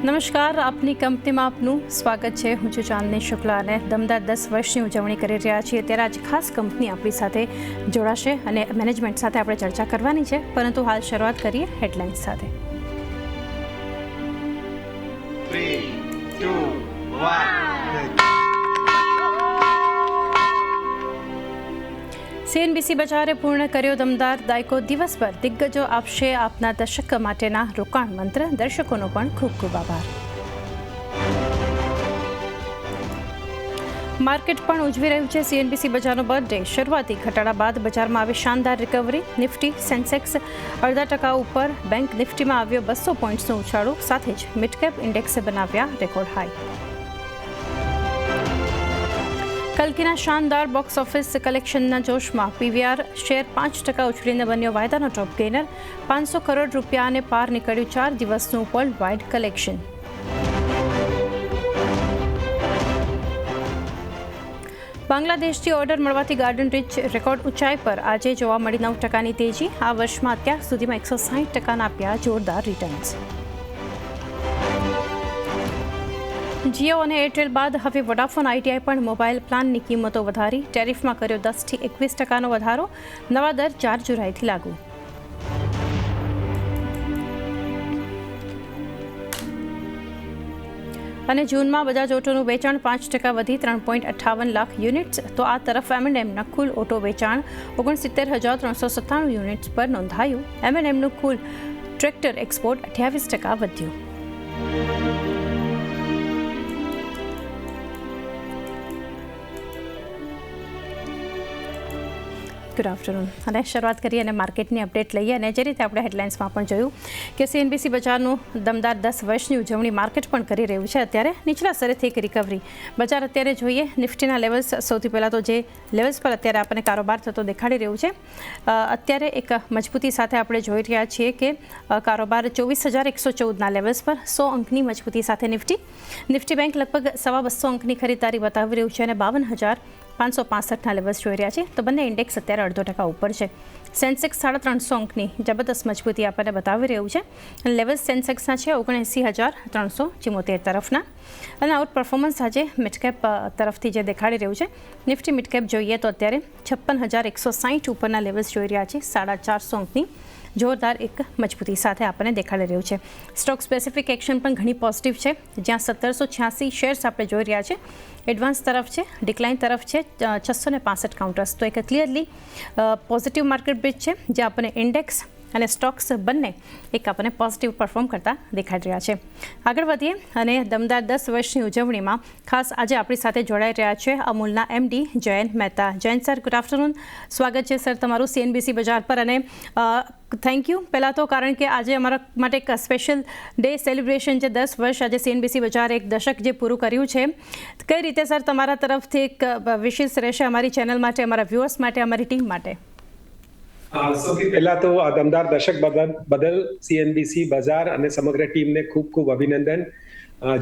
નમસ્કાર, આપની કંપનીમાં આપનું સ્વાગત છે. હું છું ચાંદની શુક્લા અને દમદાર 10 વર્ષની ઉજવણી કરી રહ્યા છીએ ત્યારે આજ ખાસ કંપની આપણી સાથે જોડાશે અને મેનેજમેન્ટ સાથે આપણે ચર્ચા કરવાની છે. પરંતુ હાલ શરૂઆત કરીએ હેડલાઇન્સ સાથે. 3, 2, 1. સીએનબીસી બજારે પૂર્ણ કર્યો દમદાર દાયકો. દિવસભર દિગ્ગજો આપશે આપના દશક માટેના રોકાણ મંત્ર. દર્શકોનો પણ ખૂબ ખૂબ આભાર. માર્કેટ પણ ઉજવી રહ્યું છે સીએનબીસી બજારનો બર્થડે. શરૂઆતી ઘટાડા બાદ બજારમાં આવી શાનદાર રિકવરી. નિફ્ટી સેન્સેક્સ 0.5% ઉપર. બેંક નિફ્ટીમાં આવ્યો 200 પોઈન્ટ્સનો ઉછાળો. સાથે જ મિડકેપ ઇન્ડેક્સે બનાવ્યા રેકોર્ડ હાઈ. કલ્કીના શાનદાર બોક્સ ઓફિસ કલેક્શનના જોશમાં પીવીઆર શેર 5% ઉછળીને બન્યો વાયદાનો ટોપ ગેઇનર. 500 કરોડ રૂપિયાને પાર નીકળ્યું 4 દિવસનું વર્લ્ડ વાઇડ કલેક્શન. બાંગ્લાદેશથી ઓર્ડર મળવાથી ગાર્ડન રીચ રેકોર્ડ ઊંચાઈ પર. આજે જોવા મળી 9%ની તેજી. આ વર્ષમાં અત્યાર સુધીમાં 160%ના આપ્યા જોરદાર રિટર્ન્સ. જીઓ અને એરટેલ બાદ હવે વોડાફોન આઈટીઆઈ પણ મોબાઈલ પ્લાનની કિંમતો વધારી. ટેરિફમાં કર્યો 10% થી 21%નો વધારો. નવા દર 4 જુલાઈથી લાગુ. અને જૂનમાં બજાજ ઓટોનું વેચાણ 5% વધી 3.58 લાખ યુનિટ્સ. તો આ તરફ M&Mના કુલ ઓટો વેચાણ 69,397 યુનિટ્સ પર નોંધાયું. M&Mનું કુલ ટ્રેક્ટર એક્સપોર્ટ 28% વધ્યું. Good afternoon. અને શરૂઆત કરીએ અને માર્કેટની અપડેટ લઈએ. અને જે રીતે આપણે હેડલાઇન્સમાં પણ જોયું કે સીએનબીસી બજારનું દમદાર 10 વર્ષની ઉજવણી માર્કેટ પણ કરી રહ્યું છે. અત્યારે નીચલા સ્તરેથી એક રિકવરી. બજાર અત્યારે જોઈએ નિફ્ટીના લેવલ્સ. સૌથી પહેલાં તો જે લેવલ્સ પર અત્યારે આપણને કારોબાર થતો દેખાડી રહ્યું છે. અત્યારે એક મજબૂતી સાથે આપણે જોઈ રહ્યા છીએ કે કારોબાર 24,114ના લેવલ્સ પર 100 અંકની મજબૂતી સાથે નિફ્ટી બેંક લગભગ 250 અંકની ખરીદારી બતાવી રહ્યું છે અને 52,565ના લેવલ્સ જોઈ રહ્યા છે. તો બંને ઇન્ડેક્સ અત્યારે 0.5% ઉપર છે. સેન્સેક્સ 350 અંકની જબરદસ્ત મજબૂતી આપણને બતાવી રહ્યું છે. લેવલ્સ સેન્સેક્સના છે 79,374 તરફના. અને આઉટ પરફોર્મન્સ આજે મિડકેપ તરફથી જે દેખાડી રહ્યું છે. નિફ્ટી મિડકેપ જોઈએ તો અત્યારે 56,160 ઉપરના લેવલ્સ જોઈ રહ્યા છે. 450 અંકની જોરદાર એક મજબૂતી સાથે આપણને દેખાડી રહ્યું છે. સ્ટોક સ્પેસિફિક એક્શન પણ ઘણી પોઝિટિવ છે. જ્યાં 1786 શેર્સ આપણે જોઈ રહ્યા છે એડવાન્સ તરફ છે, ડિક્લાઇન તરફ છે 665 કાઉન્ટર્સ. તો એક ક્લિયરલી પોઝિટિવ માર્કેટ બ્રિજ છે જે આપણને ઇન્ડેક્સ અને સ્ટોક્સ બંને એક આપણને પોઝિટિવ પરફોર્મ કરતા દેખાઈ રહ્યા છે. આગળ વધીએ અને દમદાર 10 વર્ષની ઉજવણીમાં ખાસ આજે આપણી સાથે જોડાઈ રહ્યા છે અમૂલના MD Jayant Mehta. Jayant sir, good afternoon. સ્વાગત છે સર તમારું સીએનબીસી બજાર પર. અને થેન્ક યુ પહેલાં તો, કારણ કે આજે અમારા માટે એક સ્પેશિયલ ડે સેલિબ્રેશન છે. 10 વર્ષ આજે સીએનબીસી બજાર એક દશક જે પૂરું કર્યું છે. કઈ રીતે સર તમારા તરફથી એક વિશેષ રહેશે અમારી ચેનલ માટે, અમારા વ્યુઅર્સ માટે, અમારી ટીમ માટે? સૌથી પહેલા તો આ દમદાર દશક બદલ સીએનબીસી બજાર અને સમગ્ર ટીમને ખૂબ ખૂબ અભિનંદન.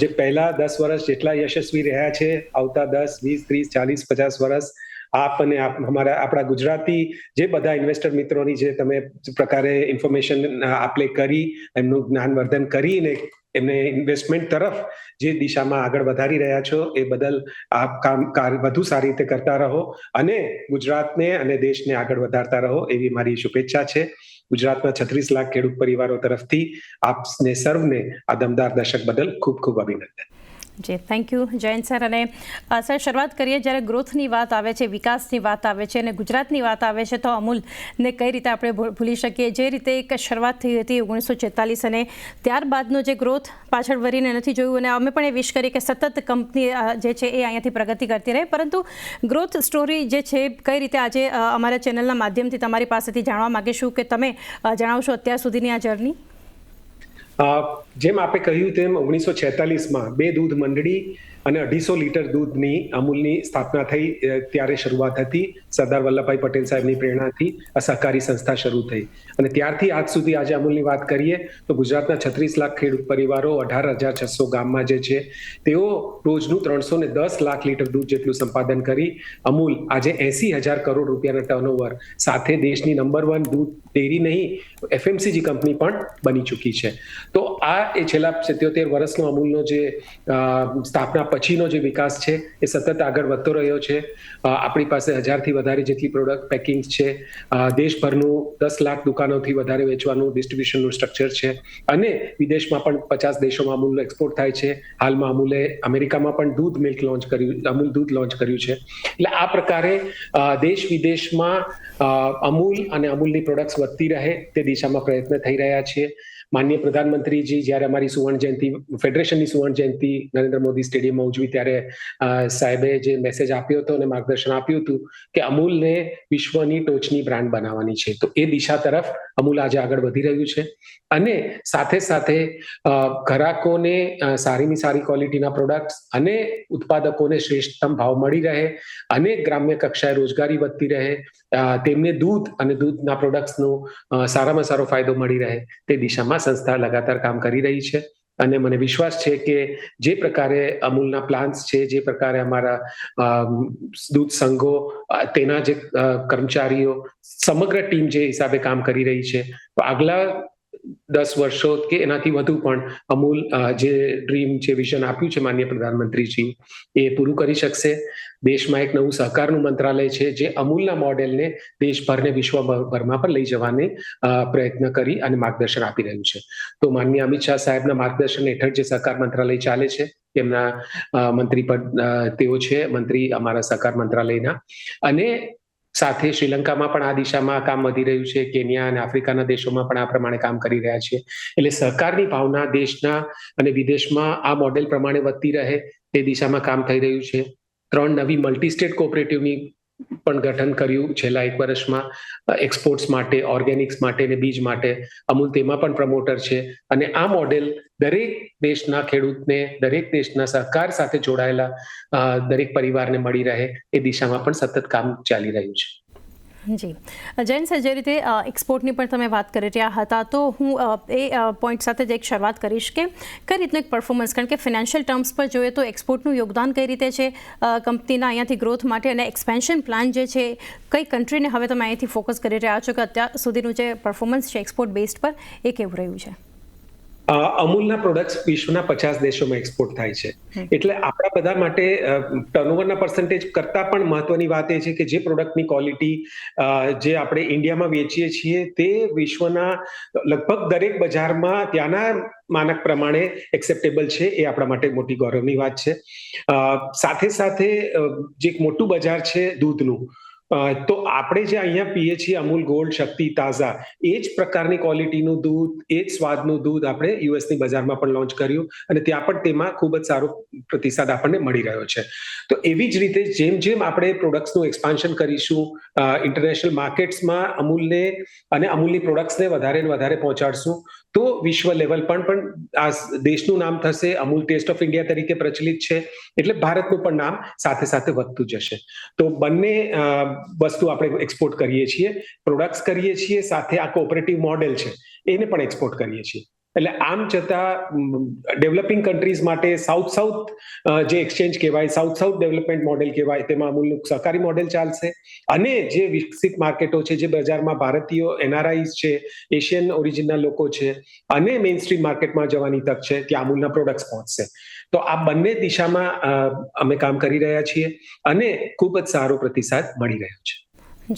જે પહેલા 10 વર્ષ જેટલા યશસ્વી રહ્યા છે, આવતા 10, 20, 30, 40, 50 વર્ષ આપ અને આપણા ગુજરાતી જે બધા ઇન્વેસ્ટર મિત્રોની જે તમે પ્રકારે ઇન્ફોર્મેશન આપલે કરી, એમનું જ્ઞાનવર્ધન કરીને એમને ઇન્વેસ્ટમેન્ટ તરફ જે દિશામાં આગળ વધારી રહ્યા છો એ બદલ આપ કામ વધુ સારી રીતે કરતા રહો અને ગુજરાતને અને દેશને આગળ વધારતા રહો એવી મારી શુભેચ્છા છે. ગુજરાતના 36 લાખ ખેડૂત પરિવારો તરફથી આપને સર્વને આ દમદાર દશક બદલ ખૂબ ખૂબ અભિનંદન. જી, થેન્ક યુ જયંત સર. અને સર, શરૂઆત કરીએ. જ્યારે ગ્રોથની વાત આવે છે, વિકાસની વાત આવે છે અને ગુજરાતની વાત આવે છે તો અમૂલને કઈ રીતે આપણે ભૂલી શકીએ? જે રીતે એક શરૂઆત થઈ હતી 1946 અને ત્યારબાદનો જે ગ્રોથ પાછળ વળીને નથી જોયું. અને અમે પણ એ વિશ કરી કે સતત કંપની જે છે એ અહીંયાથી પ્રગતિ કરતી રહે. પરંતુ ગ્રોથ સ્ટોરી જે છે કઈ રીતે આજે અમારા ચેનલના માધ્યમથી તમારી પાસેથી જાણવા માગીશું કે તમે જણાવશો અત્યાર સુધીની આ જર્ની. જેમ આપે કહ્યું તેમ 1946માં બે દૂધ મંડળી અને 250 લીટર દૂધની અમૂલની સ્થાપના થઈ ત્યારે શરૂઆત હતી. સરદાર વલ્લભભાઈ પટેલ સાહેબની પ્રેરણાથી આ સહકારી સંસ્થા શરૂ થઈ અને ત્યારથી આજ સુધી આજે અમૂલની વાત કરીએ તો ગુજરાતના 36 લાખ ખેડૂત પરિવારો 18,600 ગામમાં જે છે તેઓ રોજનું 310 લાખ લીટર દૂધ જેટલું સંપાદન કરી અમૂલ આજે 80,000 કરોડ રૂપિયાના ટર્નઓવર સાથે દેશની નંબર 1 દૂધ ડેરી નહીં FMCG કંપની પણ બની ચૂકી છે. તો આ એ છેલ્લા 77 વર્ષનો અમૂલનો જે સ્થાપના પછીનો જે વિકાસ છે એ સતત આગળ વધતો રહ્યો છે. આપણી પાસે 1000થી વધારે જેટલી પ્રોડક્ટ પેકિંગ છે. દેશભરનું 10 લાખ દુકાનોથી વધારે વેચવાનું ડિસ્ટ્રીબ્યુશનનું સ્ટ્રક્ચર છે અને વિદેશમાં પણ 50 દેશોમાં અમૂલનો એક્સપોર્ટ થાય છે. હાલમાં અમૂલે અમેરિકામાં પણ અમૂલ દૂધ લોન્ચ કર્યું છે. એટલે આ પ્રકારે દેશ વિદેશમાં અમૂલ અને અમૂલની પ્રોડક્ટ્સ વધતી રહે તે દિશામાં પ્રયત્ન થઈ રહ્યા છે. માનનીય પ્રધાનમંત્રીજી જ્યારે અમારી સુવર્ણ જયંતિ ફેડરેશનની સુવર્ણ જયંતિ નરેન્દ્ર મોદી સ્ટેડિયમમાં ઉજવી ત્યારે સાહેબે જે મેસેજ આપ્યો હતો અને માર્ગદર્શન આપ્યું હતું કે અમૂલને વિશ્વની ટોચની બ્રાન્ડ બનાવવાની છે. તો એ દિશા તરફ અમૂલ આજે આગળ વધી રહ્યું છે અને સાથે સાથે ગ્રાહકોને સારીની સારી ક્વોલિટીના પ્રોડક્ટ્સ અને ઉત્પાદકોને શ્રેષ્ઠતમ ભાવ મળી રહે અને ગ્રામ્ય કક્ષાએ રોજગારી વધતી રહે, તેમને દૂધ અને દૂધના પ્રોડક્ટ્સનો સારામાં સારો ફાયદો મળી રહે તે દિશામાં સંસ્થા લગાતાર કામ કરી રહી છે. અને મને વિશ્વાસ છે કે જે પ્રકારે અમૂલના પ્લાન્સ છે, જે પ્રકારે અમારા દૂધ સંઘો, તેના જે કર્મચારીઓ, સમગ્ર ટીમ જે હિસાબે કામ કરી રહી છે, તો આગલા 10 વર્ષો કે એનાથી વધુ પણ અમૂલ જે ડ્રીમ, જે વિઝન આપ્યું છે માનનીય પ્રધાનમંત્રીજી એ પૂરું કરી શકશે. દેશમાં એક નવું સહકારનું મંત્રાલય છે જે અમૂલના મોડેલને દેશભરને વિશ્વભરમાં પણ લઈ જવાને પ્રયત્ન કરી અને માર્ગદર્શન આપી રહ્યું છે. તો માનનીય અમિત શાહ સાહેબના માર્ગદર્શન હેઠળ જે સહકાર મંત્રાલય ચાલે છે તેમના મંત્રી પદ તેઓ છે, મંત્રી અમારા સહકાર મંત્રાલયના. અને સાથે શ્રીલંકામાં પણ આ દિશામાં કામ વધી રહ્યું છે. કેન્યા અને આફ્રિકાના દેશોમાં પણ આ પ્રમાણે કામ કરી રહ્યા છે. એટલે સહકારની ભાવના દેશના અને વિદેશમાં આ મોડેલ પ્રમાણે વધતી રહે તે દિશામાં કામ થઈ રહ્યું છે. 3 નવી મલ્ટી સ્ટેટ કોઓપરેટિવની પણ ગઠન કર્યું છેલ્લા 1 વર્ષમાં એક્સપોર્ટ્સ માટે, ઓર્ગેનિક્સ માટે અને બીજ માટે. અમૂલ તેમાં પણ પ્રમોટર છે અને આ મોડેલ દરેક દેશના ખેડૂતને, દરેક દેશના સહકાર સાથે જોડાયેલા દરેક પરિવારને મળી રહે એ દિશામાં પણ સતત કામ ચાલી રહ્યું છે. જી જૈન સર, જે રીતે એક્સપોર્ટની પણ તમે વાત કરી રહ્યા હતા, તો હું એ પોઈન્ટ સાથે જ એક શરૂઆત કરીશ કે કઈ રીતનું એક પરફોર્મન્સ, કારણ કે ફિનાન્શિયલ ટર્મ્સ પર જોઈએ તો એક્સપોર્ટનું યોગદાન કઈ રીતે છે કંપનીના અહીંયાથી ગ્રોથ માટે, અને એક્સપેન્શન પ્લાન જે છે કઈ કન્ટ્રીને હવે તમે અહીંયાથી ફોકસ કરી રહ્યા છો કે અત્યાર સુધીનું જે પરફોર્મન્સ છે એક્સપોર્ટ બેઝડ પર એ કેવું રહ્યું છે? અમૂલના પ્રોડક્ટ્સ વિશ્વના 50 દેશોમાં એક્સપોર્ટ થાય છે. એટલે આપણા બધા માટે ટર્નઓવરના પર્સન્ટેજ કરતાં પણ મહત્વની વાત એ છે કે જે પ્રોડક્ટની ક્વોલિટી જે આપણે ઇન્ડિયામાં વેચીએ છીએ તે વિશ્વના લગભગ દરેક બજારમાં ત્યાંના માનક પ્રમાણે એક્સેપ્ટેબલ છે. એ આપણા માટે મોટી ગૌરવની વાત છે. સાથે સાથે જે એક મોટું બજાર છે દૂધનું, તો આપણે જે અહીંયા પીએ છીએ અમૂલ ગોલ્ડ, શક્તિ, તાઝા, એ જ પ્રકારની ક્વોલિટીનું દૂધ, એ જ સ્વાદનું દૂધ આપણે યુએસની બજારમાં પણ લોન્ચ કર્યું અને ત્યાં પણ તેમાં ખૂબ જ સારો પ્રતિસાદ આપણને મળી રહ્યો છે. તો એવી જ રીતે જેમ જેમ આપણે પ્રોડક્ટ્સનું એક્સપાન્શન કરીશું, ઇન્ટરનેશનલ માર્કેટ્સમાં અમૂલને અને અમૂલની પ્રોડક્ટ્સને વધારે ને વધારે પહોંચાડશું, તો વિશ્વ લેવલ પણ આ દેશનું નામ થશે. અમૂલ ટેસ્ટ ઓફ ઇન્ડિયા તરીકે પ્રચલિત છે એટલે ભારતનું પણ નામ સાથે સાથે વધતું જશે. તો બંને વસ્તુ આપણે એક્સપોર્ટ કરીએ છીએ, પ્રોડક્ટ્સ કરીએ છીએ, સાથે આ કોઓપરેટિવ મોડેલ છે એને પણ એક્સપોર્ટ કરીએ છીએ. એટલે આમ છતાં ડેવલપિંગ કન્ટ્રીઝ માટે સાઉથ જે એક્સચેન્જ કહેવાય, સાઉથ ડેવલપમેન્ટ મોડેલ કહેવાય, તેમાં અમૂલનું સહકારી મોડેલ ચાલશે. અને જે વિકસિત માર્કેટો છે, જે બજારમાં ભારતીયો, NRIs છે, એશિયન ઓરિજિનના લોકો છે અને મેઇન સ્ટ્રીમ માર્કેટમાં જવાની તક છે, ત્યાં અમૂલના પ્રોડક્ટ્સ પહોંચશે. તો આ બંને દિશામાં અમે કામ કરી રહ્યા છીએ અને ખૂબ જ સારો પ્રતિસાદ મળી રહ્યો છે.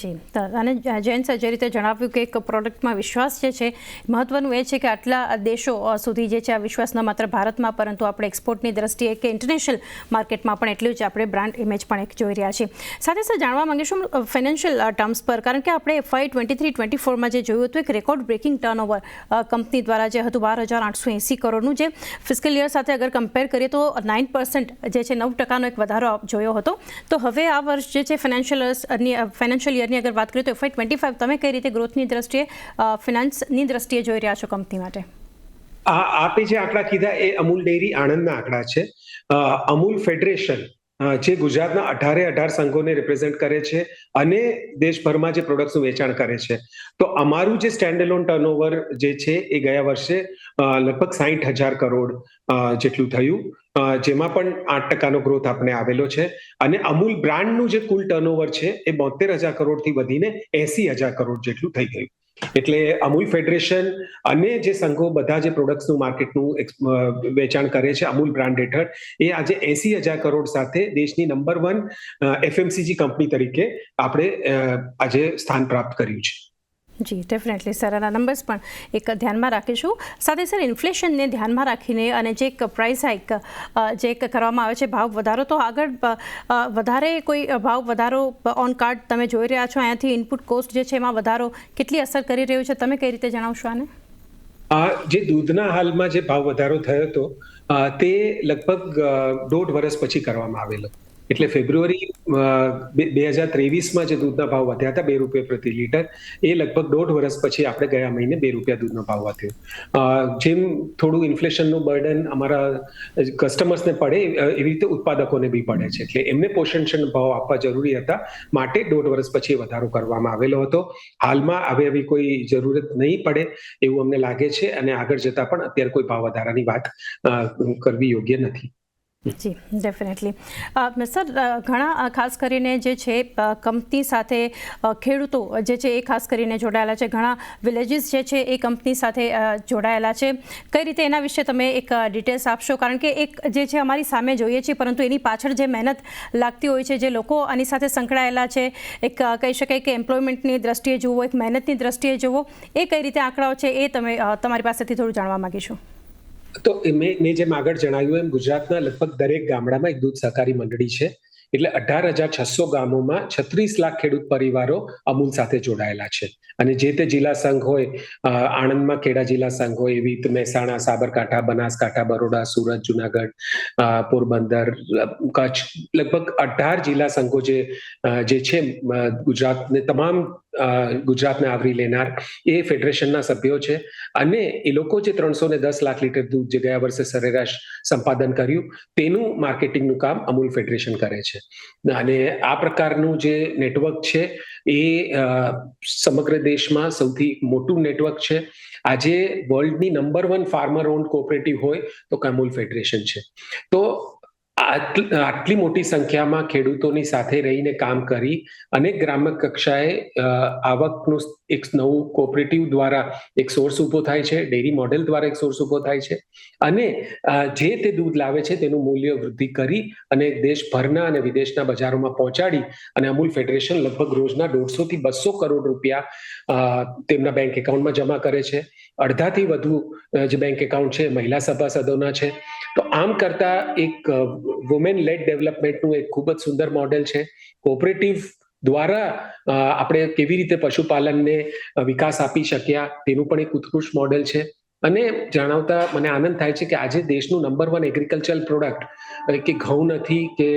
જી, અને જૈન સર, જે રીતે જણાવ્યું કે એક પ્રોડક્ટમાં વિશ્વાસ જે છે મહત્વનું એ છે કે આટલા દેશો સુધી જે છે આ વિશ્વાસ ન માત્ર ભારતમાં પરંતુ આપણે એક્સપોર્ટની દ્રષ્ટિએ કે ઇન્ટરનેશનલ માર્કેટમાં પણ એટલું જ આપણે બ્રાન્ડ ઇમેજ પણ એક જોઈ રહ્યા છીએ. સાથે સાથે જાણવા માંગીશું ફાઇનાન્શિયલ ટર્મ્સ પર, કારણ કે આપણે FY 23-24માં જે જોયું હતું એક રેકોર્ડ બ્રેકિંગ ટર્નઓવર કંપની દ્વારા જે હતું 12,880 કરોડનું, જે ફિસ્કલ યર સાથે અગર કમ્પેર કરીએ તો 9% જે છે 9% એક વધારો જોયો હતો. તો હવે આ વર્ષ જે છે ફાઇનાન્શિયલ યરની અગર વાત કરીએ તો FY 25 તમે કઈ રીતે ગ્રોથની દ્રષ્ટિએ, ફિનાન્સની દ્રષ્ટિએ જોઈ રહ્યા છો કંપની માટે? આપે જે આંકડા કીધા એ અમૂલ ડેરી આણંદના આંકડા છે. અમૂલ ફેડરેશન જે ગુજરાતના 18 સંઘોને રિપ્રેઝેન્ટ કરે છે અને દેશભરમાં જે પ્રોડક્ટ્સનું વેચાણ કરે છે, તો અમારું જે સ્ટેન્ડ એલોન ટર્નઓવર જે છે એ ગયા વર્ષે લગભગ 60,000 કરોડ જેટલું થયું, જેમાં પણ 8% ગ્રોથ આપણે આવેલો છે. અને અમૂલ બ્રાન્ડનું જે કુલ ટર્નઓવર છે એ 72,000 કરોડથી વધીને 80,000 કરોડ જેટલું થઈ ગયું. એટલે અમૂલ ફેડરેશન અને જે સંઘો બધા જે પ્રોડક્ટ્સનું માર્કેટનું વેચાણ કરે છે અમૂલ બ્રાન્ડ હેઠળ, એ આજે 80,000 કરોડ સાથે દેશની નંબર 1 FMCG કંપની તરીકે આપણે આજે સ્થાન પ્રાપ્ત કર્યું છે. જી ડેફિનેટલી સર, આના નંબર્સ પણ એક ધ્યાનમાં રાખીશું. સાથે સર, ઇન્ફ્લેશનને ધ્યાનમાં રાખીને અને જે એક પ્રાઇસ હાઇક જે એક કરવામાં આવે છે, ભાવ વધારો, તો આગળ વધારે કોઈ ભાવ વધારો ઓન કાર્ડ તમે જોઈ રહ્યા છો? અહીંયાથી ઇનપુટ કોસ્ટ જે છે એમાં વધારો કેટલી અસર કરી રહ્યો છે, તમે કઈ રીતે જણાવશો આને? જે દૂધના હાલમાં જે ભાવ વધારો થયો હતો તે લગભગ 1.5 વર્ષ પછી કરવામાં આવેલો. એટલે ફેબ્રુઆરી 2023માં જે દૂધના ભાવ વધ્યા હતા ₹2 પ્રતિ લીટર, એ લગભગ 1.5 વર્ષ પછી આપણે ગયા મહિને ₹2 દૂધનો ભાવ વધ્યો. જેમ થોડું ઇન્ફ્લેશનનું બર્ડન અમારા કસ્ટમર્સને પડે એવી રીતે ઉત્પાદકોને બી પડે છે, એટલે એમને પોષણક્ષમ ભાવ આપવા જરૂરી હતા, માટે 1.5 વર્ષ પછી વધારો કરવામાં આવેલો હતો. હાલમાં હવે એવી કોઈ જરૂરત નહીં પડે એવું અમને લાગે છે, અને આગળ જતા પણ અત્યારે કોઈ ભાવ વધારાની વાત કરવી યોગ્ય નથી. જી ડેફિનેટલી. સર, ઘણા ખાસ કરીને જે છે કંપની સાથે ખેડૂતો જે છે એ ખાસ કરીને જોડાયેલા છે, ઘણા વિલેજીસ જે છે એ કંપની સાથે જોડાયેલા છે. કઈ રીતે એના વિશે તમે એક ડિટેલ્સ આપશો? કારણ કે એક જે છે અમારી સામે જોઈએ છીએ, પરંતુ એની પાછળ જે મહેનત લાગતી હોય છે, જે લોકો આની સાથે સંકળાયેલા છે, એક કહી શકાય કે એમ્પ્લોયમેન્ટની દ્રષ્ટિએ જુઓ, એક મહેનતની દ્રષ્ટિએ જુઓ, એ કઈ રીતે આંકડાઓ છે એ તમે તમારી પાસેથી થોડું જાણવા માગીશું. તો મેં જેમ આગળ જણાવ્યું એમ ગુજરાતના લગભગ દરેક ગામડામાં એક દૂધ સહકારી મંડળી છે. એટલે 18,600 ગામોમાં 36 લાખ ખેડૂત પરિવારો અમૂલ સાથે જોડાયેલા છે. અને જે તે જિલ્લા સંઘ હોય, આણંદમાં ખેડા જિલ્લા સંઘ હોય, એવી રીતે મહેસાણા, સાબરકાંઠા, બનાસકાંઠા, બરોડા, સુરત, જુનાગઢ, પોરબંદર, કચ્છ, લગભગ 18 જિલ્લા સંઘો જે છે ગુજરાતને તમામ ગુજરાતને આવરી લેનાર એ ફેડરેશનના સભ્યો છે. અને એ લોકો જે 310 લાખ લીટર દૂધ જે ગયા વર્ષે સરેરાશ સંપાદન કર્યું, તેનું માર્કેટિંગનું કામ અમૂલ ફેડરેશન કરે છે. અને આ પ્રકારનું જે નેટવર્ક છે એ સમગ્ર દેશમાં સૌથી મોટું નેટવર્ક છે. આજે વર્લ્ડની નંબર 1 ફાર્મર ઓન્ડ કોઓપરેટિવ હોય તો અમૂલ ફેડરેશન છે. તો આટલી મોટી સંખ્યામાં ખેડૂતોની સાથે રહીને કામ કરી અને ગ્રામ્ય કક્ષાએ આવકનું એક નવું કોઓપરેટિવ દ્વારા એક સોર્સ ઊભો થાય છે, ડેરી મોડેલ દ્વારા એક સોર્સ ઊભો થાય છે. અને જે તે દૂધ લાવે છે તેનું મૂલ્ય વૃદ્ધિ કરી અને દેશભરના અને વિદેશના બજારોમાં પહોંચાડી અને અમૂલ ફેડરેશન લગભગ રોજના 150 થી 200 કરોડ રૂપિયા તેમના બેંક એકાઉન્ટમાં જમા કરે છે. અડધાથી વધુ જે બેંક એકાઉન્ટ છે મહિલા સભાસદોના છે. તો આમ કરતા એક વુમેન લેડ ડેવલપમેન્ટનું એક ખૂબ જ સુંદર મોડેલ છે. કોઓપરેટિવ દ્વારા આપણે કેવી રીતે પશુપાલનને વિકાસ આપી શક્યા તેનું પણ એક ઉત્કૃષ્ટ મોડેલ છે. અને જણાવતા મને આનંદ થાય છે કે આજે દેશનું નંબર 1 એગ્રીકલ્ચરલ પ્રોડક્ટ કે ઘઉં નથી, કે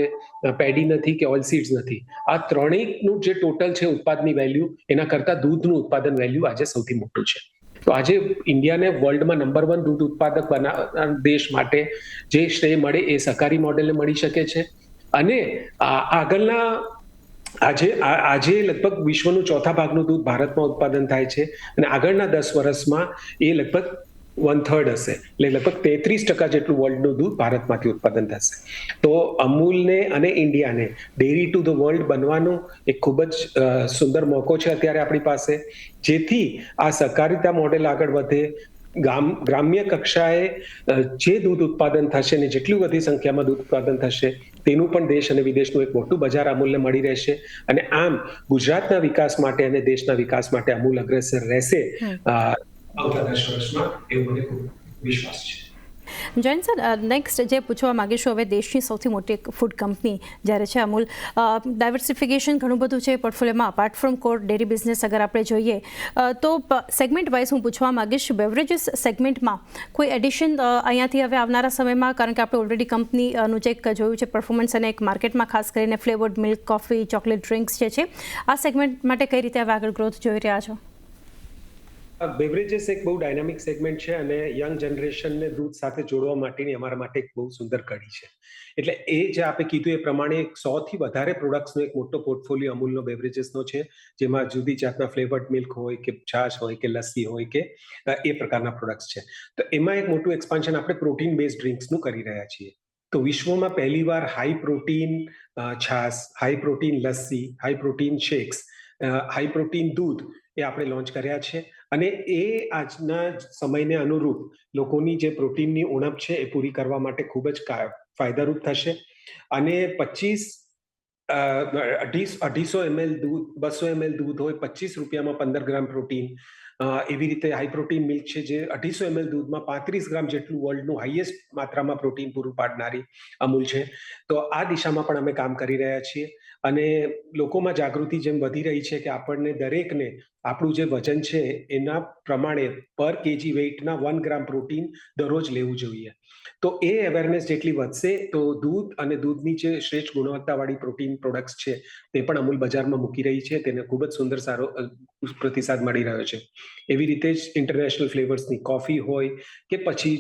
પેડી નથી, કે ઓઇલસીડ્સ નથી, આ ત્રણેયનું જે ટોટલ છે ઉત્પાદનની વેલ્યુ, એના કરતાં દૂધનું ઉત્પાદન વેલ્યુ આજે સૌથી મોટું છે. તો આજે ઇન્ડિયાને વર્લ્ડમાં નંબર 1 દૂધ ઉત્પાદક બનાવનાર દેશ માટે જે શ્રેય મળે એ સહકારી મોડેલને મળી શકે છે. અને આગળના આજે લગભગ વિશ્વનું 4થા ભાગનું દૂધ ભારતમાં ઉત્પાદન થાય છે, અને આગળના 10 વર્ષમાં એ લગભગ 1/3 હશે, એટલે લગભગ 33% જેટલું વર્લ્ડનું દૂધ ભારતમાંથી ઉત્પાદન થશે. તો અમૂલને અને ઇન્ડિયાને ડેરી ટુ ધ વર્લ્ડ બનવાનો એક ખૂબ જ સુંદર મોકો છે અત્યારે આપણી પાસે, જેથી આ સહકારિતા મોડેલ આગળ વધે, ગ્રામ્ય કક્ષાએ જે દૂધ ઉત્પાદન થશે ને જેટલી બધી સંખ્યામાં દૂધ ઉત્પાદન થશે તેનું પણ દેશ અને વિદેશનું એક મોટું બજાર અમૂલને મળી રહેશે. અને આમ ગુજરાતના વિકાસ માટે અને દેશના વિકાસ માટે અમૂલ અગ્રેસર રહેશે આવતા 10 વર્ષમાં, એવું મને ખૂબ વિશ્વાસ છે. જયંત સર, નેક્સ્ટ જે પૂછવા માગીશું, હવે દેશની સૌથી મોટી ફૂડ કંપની જ્યારે છે અમૂલ, ડાયવર્સિફિકેશન ઘણું બધું છે પોર્ટફોલિયોમાં, apart from core dairy business અગર આપણે જોઈએ તો સેગમેન્ટ વાઇઝ હું પૂછવા માગીશ, બેવરેજીસ સેગમેન્ટમાં કોઈ એડિશન અહીંયાથી હવે આવનારા સમયમાં, કારણ કે આપણે ઓલરેડી કંપનીનું જે એક જોયું છે પરફોર્મન્સ, અને એક માર્કેટમાં ખાસ કરીને flavoured milk, coffee, chocolate drinks જે છે, આ સેગમેન્ટ માટે કઈ રીતે હવે આગળ ગ્રોથ જોઈ રહ્યા છો? બેવરેજીસ એક બહુ ડાયનામિક સેગમેન્ટ છે અને યંગ જનરેશનને દૂધ સાથે જોડવા માટેની અમારા માટે એક બહુ સુંદર કડી છે. એટલે એ જે આપે કીધું એ પ્રમાણે 100થી વધારે પ્રોડક્ટ્સનો એક મોટો પોર્ટફોલિયો અમૂલનો બેવરેજીસનો છે, જેમાં જુદી જાતના ફ્લેવર્ડ મિલ્ક હોય કે છાશ હોય કે લસ્સી હોય કે એ પ્રકારના પ્રોડક્ટ્સ છે. તો એમાં એક મોટું એક્સપાન્શન આપણે પ્રોટીન બેઝ ડ્રિંક્સનું કરી રહ્યા છીએ. તો વિશ્વમાં પહેલીવાર હાઈ પ્રોટીન છાશ, high protein lassi, high protein shakes, high protein દૂધ એ આપણે લોન્ચ કર્યા છે. અને એ આજના સમયને અનુરૂપ લોકોની જે પ્રોટીનની ઉણપ છે એ પૂરી કરવા માટે ખૂબ જ ફાયદારૂપ થશે. અને 250 ml દૂધ, 200 ml દૂધ હોય, 25 રૂપિયામાં 15 ગ્રામ પ્રોટીન. એવી રીતે હાઈ પ્રોટીન મિલ્ક છે જે 250 ml દૂધમાં 35 ગ્રામ જેટલું વર્લ્ડનું હાઈએસ્ટ માત્રામાં પ્રોટીન પૂરું પાડનારી અમૂલ છે. તો આ દિશામાં પણ અમે કામ કરી રહ્યા છીએ. અને લોકોમાં જાગૃતિ જેમ વધી રહી છે કે આપણને દરેકને આપણું જે વજન છે એના પ્રમાણે પર કેજી વેઇટના 1 ગ્રામ પ્રોટીન દરરોજ લેવું જોઈએ. તો એ અવેરનેસ જેટલી વધશે તો દૂધ અને દૂધની જે શ્રેષ્ઠ ગુણવત્તાવાળી પ્રોટીન પ્રોડક્ટ્સ છે તે પણ અમૂલ બજારમાં મૂકી રહી છે. તેને ખૂબ જ સુંદર સારો પ્રતિસાદ મળી રહ્યો છે. એવી રીતે જ ઇન્ટરનેશનલ ફ્લેવર્સની કોફી હોય કે પછી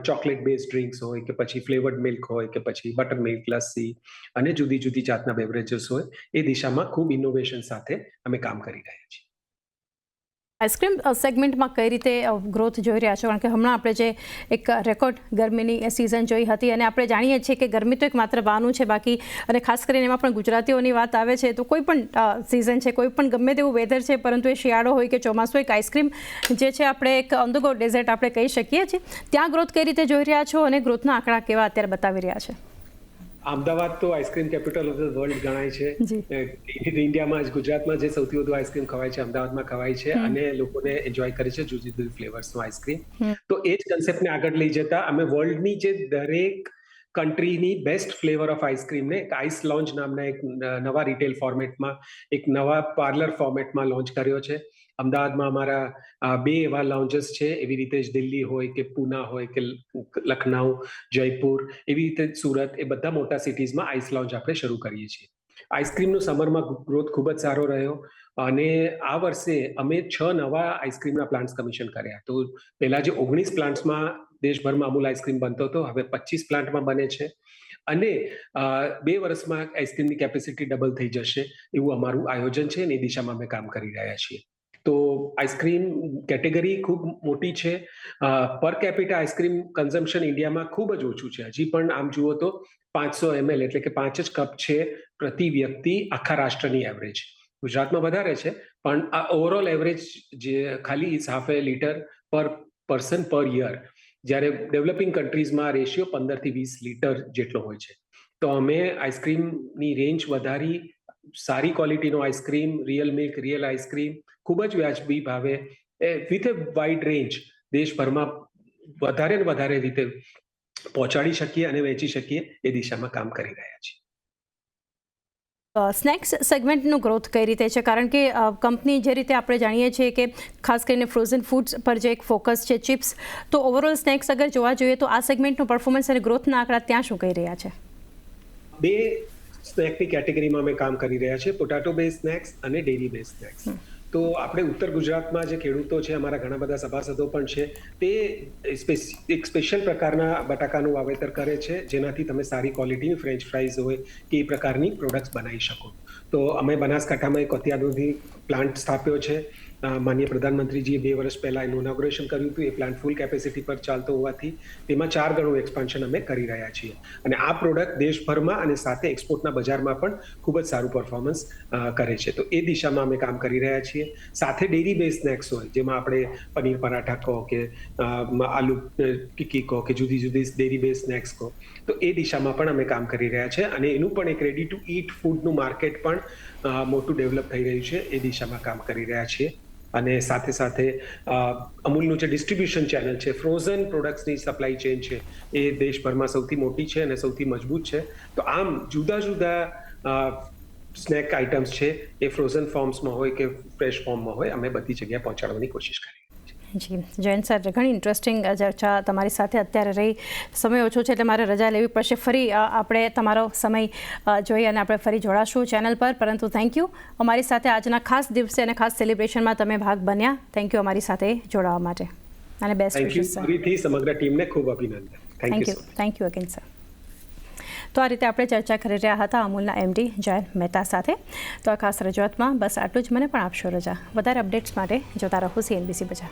ચોકલેટ બેઝ ડ્રિંક્સ હોય કે પછી ફ્લેવર્ડ મિલ્ક હોય કે પછી બટર મિલ્ક, લસ્સી અને જુદી જુદી જાતના બેવરેજીસ હોય, એ દિશામાં ખૂબ ઇનોવેશન સાથે અમે કામ કરી રહ્યા છીએ. આઈસ્ક્રીમ સેગમેન્ટમાં કઈ રીતે ગ્રોથ જોઈ રહ્યા છો? કારણ કે હમણાં આપણે જે એક રેકોર્ડ ગરમીની સિઝન જોઈ હતી અને આપણે જાણીએ છીએ કે ગરમી તો એક માત્ર બહાનું છે, બાકી અને ખાસ કરીને એમાં પણ ગુજરાતીઓની વાત આવે છે તો કોઈ પણ સિઝન છે, કોઈ પણ ગમે તેવું વેધર છે, પરંતુ એ શિયાળો હોય કે ચોમાસું, એક આઈસ્ક્રીમ જે છે આપણે એક ઓન ધ ગો ડેઝર્ટ આપણે કહી શકીએ છીએ. ત્યાં ગ્રોથ કઈ રીતે જોઈ રહ્યા છો અને ગ્રોથના આંકડા કેવા અત્યારે બતાવી રહ્યા છે? અમદાવાદ તો ice cream capital of the world ગણાય છે. ઇન્ડિયામાં જ, ગુજરાતમાં જે સૌથી વધુ આઈસ્ક્રીમ ખવાય છે અમદાવાદમાં ખવાય છે અને લોકોને એન્જોય કરે છે જુદી જુદી ફ્લેવર્સનો આઈસ્ક્રીમ. તો એ જ કન્સેપ્ટને આગળ લઈ જતા અમે વર્લ્ડની જે દરેક કન્ટ્રીની બેસ્ટ ફ્લેવર ઓફ આઈસ્ક્રીમને એક આઈસ લોન્ચ નામના એક નવા રિટેલ ફોર્મેટમાં, એક નવા પાર્લર ફોર્મેટમાં લોન્ચ કર્યો છે. અમદાવાદમાં અમારા 2 એવા લોન્ચસ છે. એવી રીતે જ દિલ્હી હોય કે પૂના હોય કે લખનઉ, જયપુર, એવી રીતે સુરત, એ બધા મોટા સિટીઝમાં આઈસ લોન્ચ આપણે શરૂ કરીએ છીએ. આઈસ્ક્રીમનો સમરમાં ગ્રોથ ખૂબ જ સારો રહ્યો અને આ વર્ષે અમે 6 નવા આઈસ્ક્રીમના પ્લાન્ટ્સ કમિશન કર્યા. તો પહેલા જે 19 પ્લાન્ટ્સમાં દેશભરમાં અમૂલ આઈસ્ક્રીમ બનતો હતો, હવે 25 પ્લાન્ટમાં બને છે. અને 2 વર્ષમાં આઈસ્ક્રીમની કેપેસિટી ડબલ થઈ જશે એવું અમારું આયોજન છે અને એ દિશામાં અમે કામ કરી રહ્યા છીએ. તો આઈસ્ક્રીમ કેટેગરી ખૂબ મોટી છે. પર કેપિટા આઈસ્ક્રીમ કન્ઝમ્પશન ઇન્ડિયામાં ખૂબ જ ઓછું છે. હજી પણ આમ જુઓ તો 500 ml એટલે કે 5 જ કપ છે પ્રતિ વ્યક્તિ આખા રાષ્ટ્રની એવરેજ. ગુજરાતમાં વધારે છે પણ આ ઓવરઓલ એવરેજ જે ખાલી ઇઝ હાફ એ લીટર પર પર્સન પર યર, જ્યારે ડેવલપિંગ કન્ટ્રીઝમાં રેશિયો 15 થી 20 લીટર જેટલો હોય છે. તો અમે આઈસ્ક્રીમની રેન્જ વધારી, સારી ક્વોલિટીનો ice cream, real milk, real ice cream ખૂબ જ વ્યાજબી ભાવે વિથ એ વાઇડ રેન્જ દેશભરમાં વધારે ને વધારે રીતે પહોંચાડી શકીએ અને વેચી શકીએ એ દિશામાં કામ કરી રહ્યા છીએ. સ્નેક્સ સેગમેન્ટનું ગ્રોથ કઈ રીતે છે? કારણ કે કંપની જે રીતે આપણે જાણીએ છીએ કે ખાસ કરીને ફ્રોઝન ફૂડ્સ પર જે એક ફોકસ છે, ચિપ્સ, તો ઓવરઓલ સ્નેક્સ અગર જોવા જોઈએ તો આ સેગમેન્ટનું પરફોર્મન્સ અને ગ્રોથના આંકડા ત્યાં શું કહી રહ્યા છે? 2 સ્નેકની કેટેગરીમાં અમે કામ કરી રહ્યા છીએ, પોટાટો બેઝ સ્નેક્સ અને ડેરી બેઝ સ્નેક્સ. તો આપણે ઉત્તર ગુજરાતમાં જે ખેડૂતો છે, અમારા ઘણા બધા સભાસદો પણ છે, તે એક સ્પેશિયલ પ્રકારના બટાકાનું વાવેતર કરે છે જેનાથી તમે સારી ક્વોલિટીની ફ્રેન્ચ ફ્રાઈઝ હોય કે એ પ્રકારની પ્રોડક્ટ્સ બનાવી શકો. તો અમે બનાસકાંઠામાં એક અત્યાધુનિક પ્લાન્ટ સ્થાપ્યો છે. માનનીય પ્રધાનમંત્રીજીએ 2 વર્ષ પહેલા એનું ઇનોગ્રેશન કર્યું હતું. એ પ્લાન્ટ ફૂલ કેપેસિટી પર ચાલતો હોવાથી તેમાં 4 ગણું એક્સપાન્શન અમે કરી રહ્યા છીએ. અને આ પ્રોડક્ટ દેશભરમાં અને સાથે એક્સપોર્ટના બજારમાં પણ ખૂબ જ સારું પરફોર્મન્સ કરે છે. તો એ દિશામાં અમે કામ કરી રહ્યા છીએ. સાથે ડેરી બેઝ સ્નેક્સ હોય, જેમાં આપણે પનીર પરાઠા કહો કે આલુ ટિક્કી કહો કે જુદી જુદી ડેરી બેઝ સ્નેક્સ કહો, તો એ દિશામાં પણ અમે કામ કરી રહ્યા છીએ. અને એનું પણ એક રેડી ટુ ઈટ ફૂડનું માર્કેટ પણ મોટું ડેવલપ થઈ રહ્યું છે. એ દિશામાં કામ કરી રહ્યા છીએ. અને સાથે સાથે અમૂલનું જે ડિસ્ટ્રીબ્યુશન ચેનલ છે, ફ્રોઝન પ્રોડક્ટ્સની સપ્લાય ચેન છે, એ દેશભરમાં સૌથી મોટી છે અને સૌથી મજબૂત છે. તો આમ જુદા જુદા સ્નેક આઇટમ્સ છે એ ફ્રોઝન ફોર્મ્સમાં હોય કે ફ્રેશ ફોર્મમાં હોય, અમે બધી જગ્યાએ પહોંચાડવાની કોશિશ કરી. જી જયંત સર, ઘણી ઇન્ટરેસ્ટિંગ ચર્ચા તમારી સાથે અત્યારે રહી. સમય ઓછો છે એટલે મારે રજા લેવી પડશે. ફરી આપણે તમારો સમય જોઈ અને આપણે ફરી જોડાશું ચેનલ પર. પરંતુ થેન્ક યુ અમારી સાથે આજના ખાસ દિવસે અને ખાસ સેલિબ્રેશનમાં તમે ભાગ બન્યા. થેન્ક યુ અમારી સાથે જોડાવા માટે અને બેસ્ટ વિશેસ સર. ફરીથી સમગ્ર ટીમને ખૂબ અભિનંદન. Thank you again sir. તો આ રીતે આપણે ચર્ચા કરી રહ્યા હતા અમૂલના એમડી જયંત મહેતા સાથે. તો આ ખાસ રજૂઆતમાં બસ આટલું જ. મને પણ આપશો રજા. વધારે અપડેટ્સ માટે જોતા રહો CNBC બજાર.